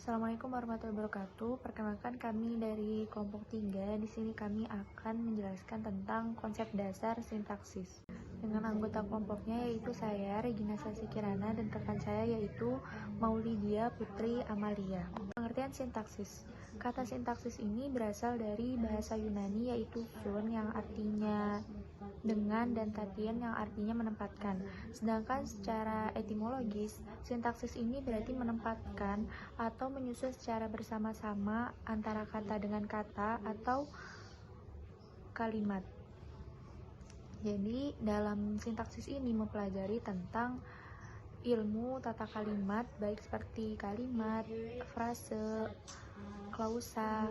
Assalamualaikum warahmatullahi wabarakatuh. Perkenalkan, kami dari kelompok 3. Di sini kami akan menjelaskan tentang konsep dasar sintaksis. Dengan anggota kelompoknya yaitu saya, Regina Sasi Kirana, dan rekan saya yaitu Maulidia Putri Amalia. Pengertian sintaksis. Kata sintaksis ini berasal dari bahasa Yunani yaitu sun yang artinya dengan dan tatien yang artinya menempatkan. Sedangkan secara etimologis, sintaksis ini berarti menempatkan atau menyusun secara bersama-sama antara kata dengan kata atau kalimat. Jadi dalam sintaksis ini mempelajari tentang ilmu tata kalimat, baik seperti kalimat, frase, klausa,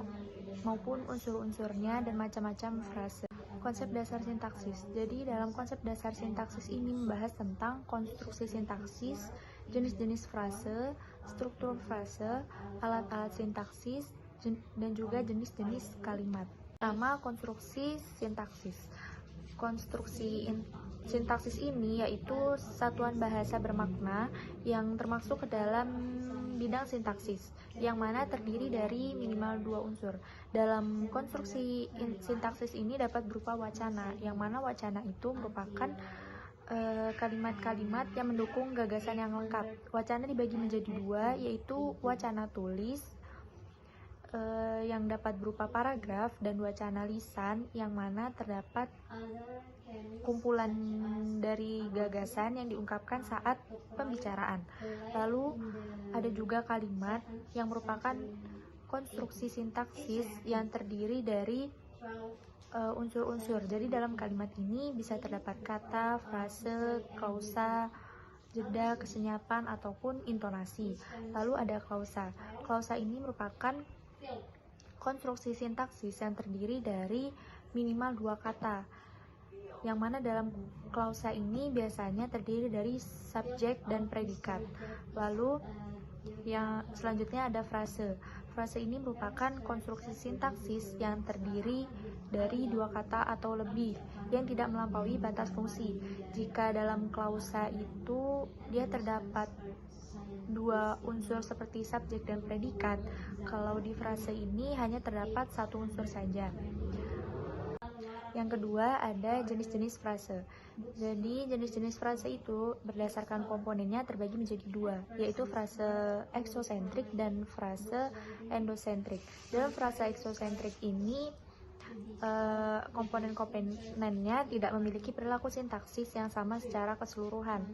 maupun unsur-unsurnya dan macam-macam frase. Konsep dasar sintaksis. Jadi dalam konsep dasar sintaksis ini membahas tentang konstruksi sintaksis, jenis-jenis frase, struktur frase, alat-alat sintaksis, dan juga jenis-jenis kalimat. Pertama, konstruksi sintaksis. Sintaksis ini yaitu satuan bahasa bermakna yang termasuk ke dalam bidang sintaksis, yang mana terdiri dari minimal 2 unsur. Dalam konstruksi sintaksis ini dapat berupa wacana, yang mana wacana itu merupakan kalimat-kalimat yang mendukung gagasan yang lengkap. Wacana dibagi menjadi 2, yaitu wacana tulis yang dapat berupa paragraf, dan wacana lisan yang mana terdapat kumpulan dari gagasan yang diungkapkan saat pembicaraan. Lalu ada juga kalimat yang merupakan konstruksi sintaksis yang terdiri dari unsur-unsur. Jadi dalam kalimat ini bisa terdapat kata, frase, klausa, jeda, kesenyapan, ataupun intonasi. Lalu ada klausa. Klausa ini merupakan konstruksi sintaksis yang terdiri dari minimal 2 kata, yang mana dalam klausa ini biasanya terdiri dari subjek dan predikat. Lalu yang selanjutnya ada frase. Frase ini merupakan konstruksi sintaksis yang terdiri dari 2 kata atau lebih yang tidak melampaui batas fungsi. Jika dalam klausa itu dia terdapat 2 unsur seperti subjek dan predikat, kalau di frase ini hanya terdapat 1 unsur saja. Yang kedua ada jenis-jenis frase. Jadi jenis-jenis frase itu berdasarkan komponennya terbagi menjadi 2, yaitu frase eksosentrik dan frase endosentrik. Dalam frase eksosentrik ini komponen-komponennya tidak memiliki perilaku sintaksis yang sama secara keseluruhan.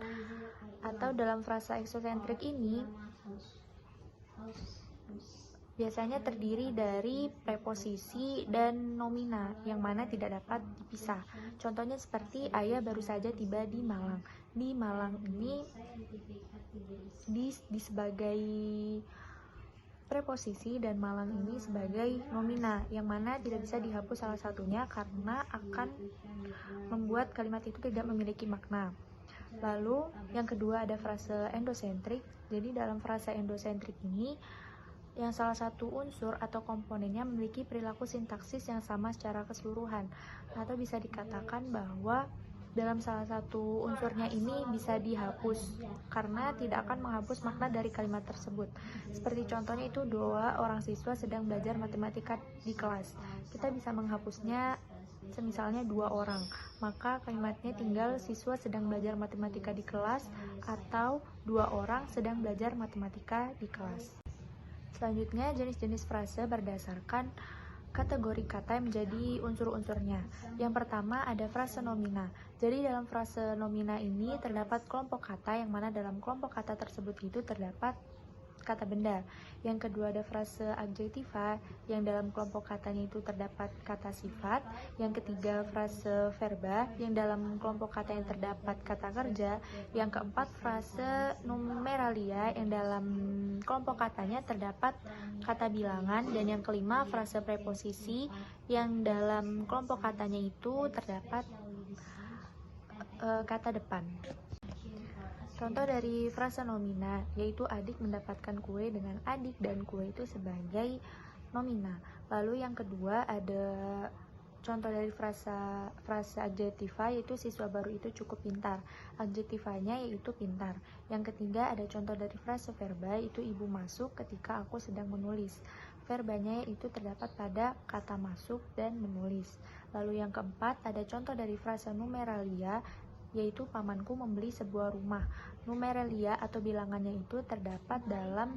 Atau dalam frase eksosentrik ini biasanya terdiri dari preposisi dan nomina yang mana tidak dapat dipisah. Contohnya seperti ayah baru saja tiba di Malang. Di Malang ini di sebagai preposisi dan Malang ini sebagai nomina, yang mana tidak bisa dihapus salah satunya karena akan membuat kalimat itu tidak memiliki makna. Lalu yang kedua ada frase endosentrik. Jadi dalam frase endosentrik ini yang salah satu unsur atau komponennya memiliki perilaku sintaksis yang sama secara keseluruhan, atau bisa dikatakan bahwa dalam salah satu unsurnya ini bisa dihapus karena tidak akan menghapus makna dari kalimat tersebut. Seperti contohnya itu 2 orang siswa sedang belajar matematika di kelas. Kita bisa menghapusnya semisalnya 2 orang, maka kalimatnya tinggal siswa sedang belajar matematika di kelas atau 2 orang sedang belajar matematika di kelas. Selanjutnya, jenis-jenis frase berdasarkan kategori kata yang menjadi unsur-unsurnya. Yang pertama ada frase nomina. Jadi dalam frase nomina ini terdapat kelompok kata, yang mana dalam kelompok kata tersebut itu terdapat kata benda. Yang kedua ada frase adjektiva, yang dalam kelompok katanya itu terdapat kata sifat. Yang ketiga frase verba, yang dalam kelompok kata yang terdapat kata kerja. Yang keempat frase numeralia, yang dalam kelompok katanya terdapat kata bilangan. Dan yang kelima frase preposisi, yang dalam kelompok katanya itu terdapat kata depan. Contoh dari frase nomina yaitu adik mendapatkan kue dengan adik dan kue itu sebagai nomina. Lalu yang kedua ada contoh dari frase adjektiva yaitu siswa baru itu cukup pintar. Adjektivanya yaitu pintar. Yang ketiga ada contoh dari frase verba yaitu ibu masuk ketika aku sedang menulis. Verbanya yaitu terdapat pada kata masuk dan menulis. Lalu yang keempat ada contoh dari frase numeralia yaitu pamanku membeli sebuah rumah. Numeralia atau bilangannya itu terdapat dalam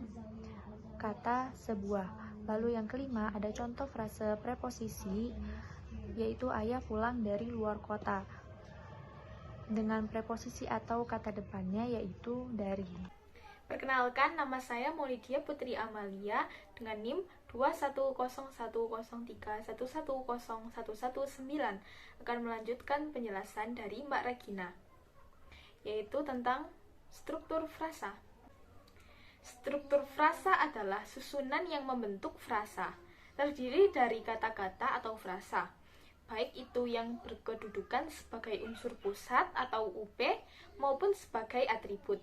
kata sebuah. Lalu yang kelima ada contoh frase preposisi yaitu ayah pulang dari luar kota dengan preposisi atau kata depannya yaitu dari. Perkenalkan, nama saya Maulidia Putri Amalia dengan NIM 2101031101119 akan melanjutkan penjelasan dari Mbak Regina, yaitu tentang struktur frasa. Struktur frasa adalah susunan yang membentuk frasa, terdiri dari kata-kata atau frasa, baik itu yang berkedudukan sebagai unsur pusat atau UP maupun sebagai atribut.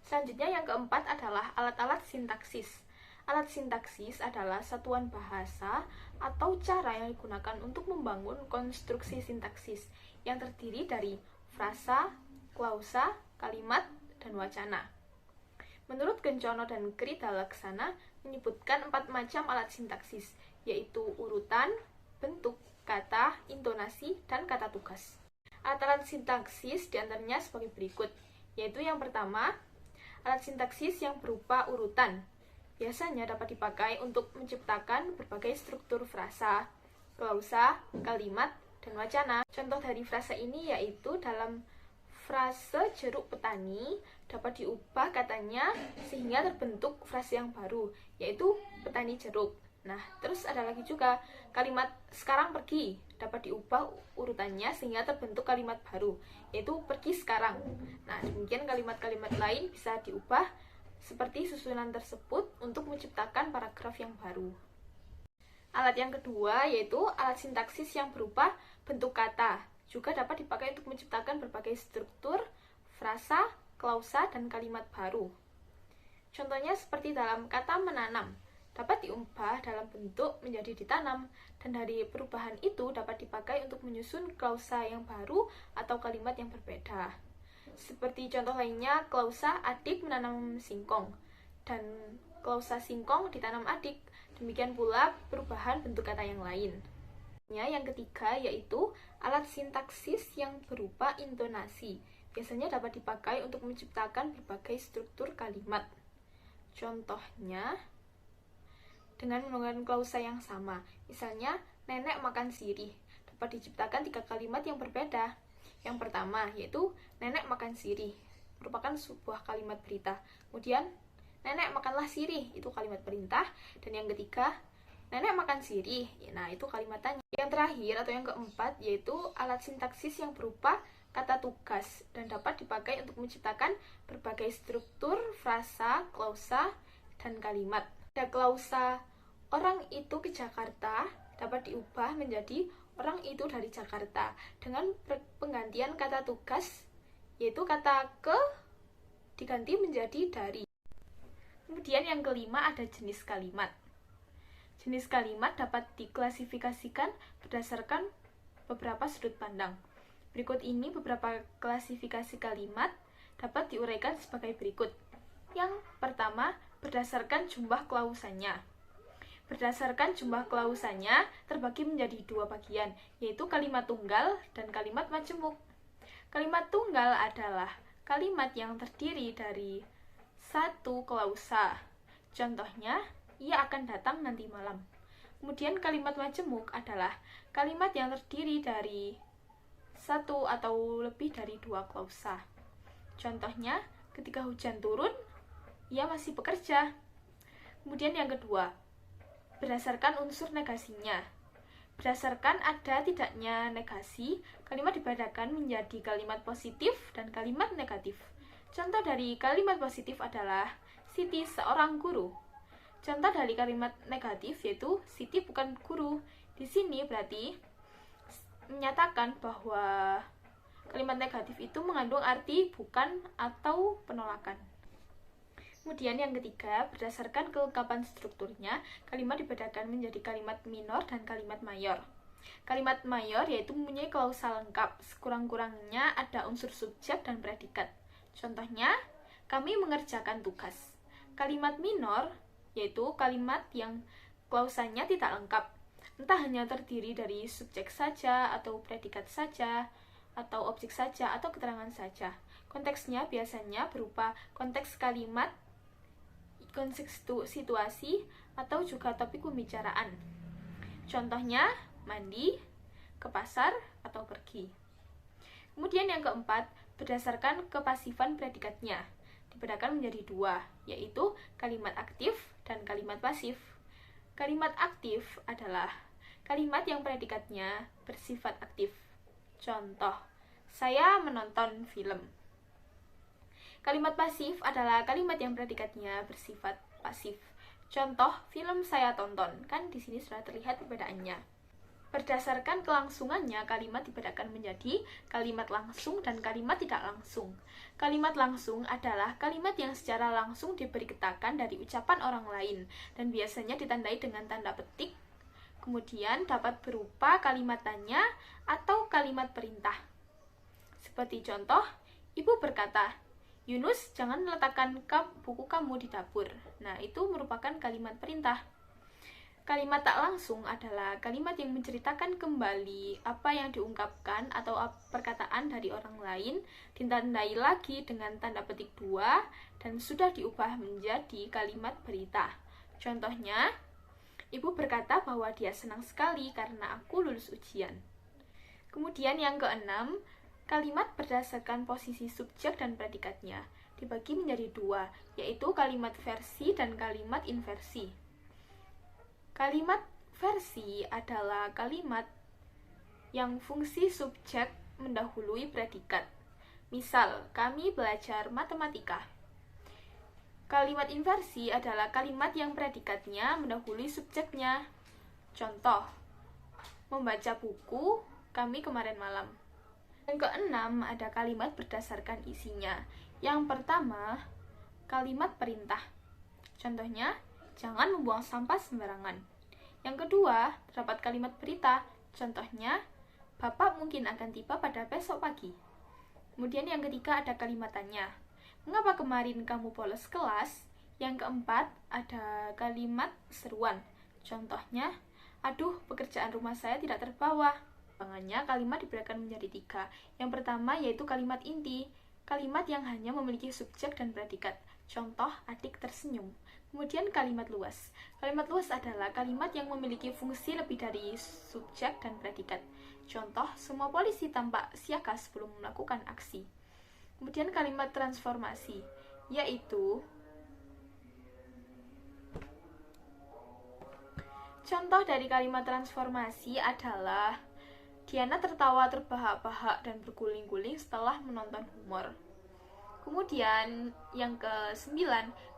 Selanjutnya yang keempat adalah alat-alat sintaksis. Alat sintaksis adalah satuan bahasa atau cara yang digunakan untuk membangun konstruksi sintaksis yang terdiri dari frasa, klausa, kalimat, dan wacana. Menurut Gencono dan Krita Laksana menyebutkan 4 macam alat sintaksis, yaitu urutan, bentuk, kata, intonasi, dan kata tugas. Alat-alat sintaksis diantaranya sebagai berikut, yaitu yang pertama, alat sintaksis yang berupa urutan. Biasanya dapat dipakai untuk menciptakan berbagai struktur frasa, klausa, kalimat, dan wacana. Contoh dari frasa ini yaitu dalam frase jeruk petani dapat diubah katanya sehingga terbentuk frase yang baru, yaitu petani jeruk. Nah, terus ada lagi juga kalimat sekarang pergi dapat diubah urutannya sehingga terbentuk kalimat baru, yaitu pergi sekarang. Nah, demikian kalimat-kalimat lain bisa diubah seperti susunan tersebut untuk menciptakan paragraf yang baru. Alat yang kedua yaitu alat sintaksis yang berupa bentuk kata. Juga dapat dipakai untuk menciptakan berbagai struktur, frasa, klausa, dan kalimat baru. Contohnya seperti dalam kata menanam, dapat diubah dalam bentuk menjadi ditanam, dan dari perubahan itu dapat dipakai untuk menyusun klausa yang baru atau kalimat yang berbeda. Seperti contoh lainnya, klausa adik menanam singkong, dan klausa singkong ditanam adik. Demikian pula perubahan bentuk kata yang lain. Yang ketiga yaitu alat sintaksis yang berupa intonasi. Biasanya dapat dipakai untuk menciptakan berbagai struktur kalimat. Contohnya dengan menggunakan klausa yang sama. Misalnya, nenek makan sirih. Dapat diciptakan 3 kalimat yang berbeda. Yang pertama yaitu nenek makan sirih, merupakan sebuah kalimat berita. Kemudian nenek makanlah sirih, itu kalimat perintah. Dan yang ketiga, nenek makan sirih, nah itu kalimat tanya. Yang terakhir atau yang keempat yaitu alat sintaksis yang berupa kata tugas dan dapat dipakai untuk menciptakan berbagai struktur, frasa, klausa, dan kalimat. Ada klausa orang itu ke Jakarta dapat diubah menjadi orang itu dari Jakarta dengan penggantian kata tugas yaitu kata ke diganti menjadi dari. Kemudian yang kelima ada jenis kalimat. Jenis kalimat dapat diklasifikasikan berdasarkan beberapa sudut pandang. Berikut ini beberapa klasifikasi kalimat dapat diuraikan sebagai berikut. Yang pertama, berdasarkan jumlah klausanya. Berdasarkan jumlah klausanya terbagi menjadi 2 bagian, yaitu kalimat tunggal dan kalimat majemuk. Kalimat tunggal adalah kalimat yang terdiri dari 1 klausa. Contohnya, ia akan datang nanti malam. Kemudian kalimat majemuk adalah kalimat yang terdiri dari 1 atau lebih dari 2 klausa. Contohnya, ketika hujan turun, ia masih bekerja. Kemudian yang kedua, berdasarkan unsur negasinya. Berdasarkan ada tidaknya negasi, kalimat dibedakan menjadi kalimat positif dan kalimat negatif. Contoh dari kalimat positif adalah Siti seorang guru. Contoh dari kalimat negatif yaitu Siti bukan guru. Di sini berarti menyatakan bahwa kalimat negatif itu mengandung arti bukan atau penolakan. Kemudian yang ketiga, berdasarkan kelengkapan strukturnya, kalimat dibedakan menjadi kalimat minor dan kalimat mayor. Kalimat mayor yaitu mempunyai klausa lengkap, sekurang-kurangnya ada unsur subjek dan predikat. Contohnya, kami mengerjakan tugas. Kalimat minor yaitu kalimat yang klausanya tidak lengkap, entah hanya terdiri dari subjek saja, atau predikat saja, atau objek saja, atau keterangan saja. Konteksnya biasanya berupa konteks kalimat, konteks situasi, atau juga topik pembicaraan. Contohnya, mandi, ke pasar, atau pergi. Kemudian yang keempat, berdasarkan kepasifan predikatnya, dibedakan menjadi dua, yaitu kalimat aktif dan kalimat pasif. Kalimat aktif adalah kalimat yang predikatnya bersifat aktif. Contoh, saya menonton film. Kalimat pasif adalah kalimat yang predikatnya bersifat pasif. Contoh, film saya tonton. Kan di sini sudah terlihat perbedaannya. Berdasarkan kelangsungannya, kalimat dibedakan menjadi kalimat langsung dan kalimat tidak langsung. Kalimat langsung adalah kalimat yang secara langsung diberi ketakan dari ucapan orang lain dan biasanya ditandai dengan tanda petik. Kemudian dapat berupa kalimat tanya atau kalimat perintah. Seperti contoh, ibu berkata, Yunus, jangan letakkan buku kamu di dapur. Nah, itu merupakan kalimat perintah. Kalimat tak langsung adalah kalimat yang menceritakan kembali apa yang diungkapkan atau perkataan dari orang lain, ditandai lagi dengan tanda petik dua, dan sudah diubah menjadi kalimat berita. Contohnya, ibu berkata bahwa dia senang sekali karena aku lulus ujian. Kemudian yang keenam, kalimat berdasarkan posisi subjek dan predikatnya dibagi menjadi dua, yaitu kalimat versi dan kalimat inversi. Kalimat versi adalah kalimat yang fungsi subjek mendahului predikat. Misal, kami belajar matematika. Kalimat inversi adalah kalimat yang predikatnya mendahului subjeknya. Contoh, membaca buku kami kemarin malam. Yang keenam ada kalimat berdasarkan isinya. Yang pertama, kalimat perintah. Contohnya, jangan membuang sampah sembarangan. Yang kedua, terdapat kalimat berita. Contohnya, Bapak mungkin akan tiba pada besok pagi. Kemudian yang ketiga ada kalimat tanya. Mengapa kemarin kamu bolos kelas? Yang keempat ada kalimat seruan. Contohnya, aduh, pekerjaan rumah saya tidak terbawa. Pengembangannya kalimat dibedakan menjadi tiga. Yang pertama yaitu kalimat inti. Kalimat yang hanya memiliki subjek dan predikat. Contoh, adik tersenyum. Kemudian kalimat luas. Kalimat luas adalah kalimat yang memiliki fungsi lebih dari subjek dan predikat. Contoh, semua polisi tampak siaga sebelum melakukan aksi. Kemudian kalimat transformasi, yaitu contoh dari kalimat transformasi adalah Diana tertawa terbahak-bahak dan berguling-guling setelah menonton humor. Kemudian yang ke-9,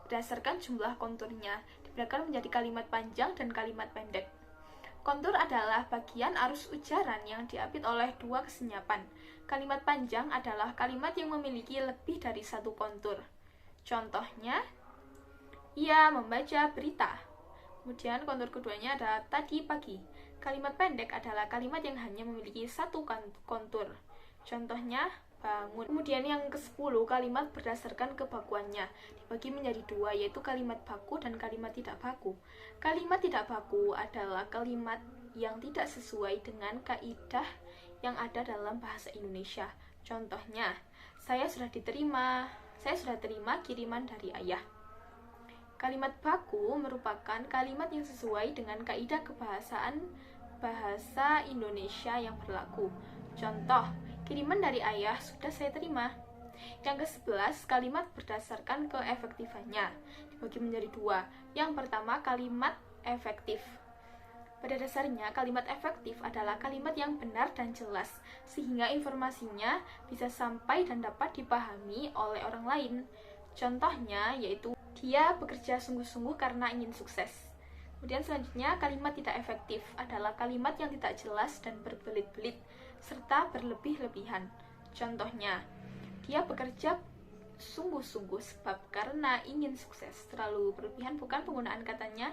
berdasarkan jumlah konturnya, dibedakan menjadi kalimat panjang dan kalimat pendek. Kontur adalah bagian arus ujaran yang diapit oleh dua kesenyapan. Kalimat panjang adalah kalimat yang memiliki lebih dari satu kontur. Contohnya, ia membaca berita. Kemudian kontur keduanya ada tadi pagi. Kalimat pendek adalah kalimat yang hanya memiliki satu kontur. Contohnya, bangun. Kemudian yang ke-10, kalimat berdasarkan kebakuannya dibagi menjadi dua, yaitu kalimat baku dan kalimat tidak baku. Kalimat tidak baku adalah kalimat yang tidak sesuai dengan kaidah yang ada dalam bahasa Indonesia. Contohnya, saya sudah terima kiriman dari ayah. Kalimat baku merupakan kalimat yang sesuai dengan kaidah kebahasaan bahasa Indonesia yang berlaku. Contoh, kiriman dari ayah sudah saya terima. Yang ke-11, kalimat berdasarkan keefektifannya dibagi menjadi dua. Yang pertama, kalimat efektif. Pada dasarnya, kalimat efektif adalah kalimat yang benar dan jelas, sehingga informasinya bisa sampai dan dapat dipahami oleh orang lain. Contohnya yaitu, dia bekerja sungguh-sungguh karena ingin sukses. Kemudian selanjutnya, kalimat tidak efektif adalah kalimat yang tidak jelas dan berbelit-belit, serta berlebih-lebihan. Contohnya, dia bekerja sungguh-sungguh sebab karena ingin sukses. Terlalu berlebihan bukan penggunaan katanya.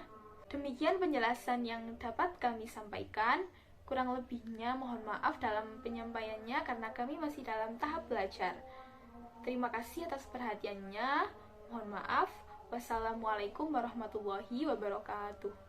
Demikian penjelasan yang dapat kami sampaikan. Kurang lebihnya mohon maaf dalam penyampaiannya karena kami masih dalam tahap belajar. Terima kasih atas perhatiannya. Mohon maaf. Wassalamualaikum warahmatullahi wabarakatuh.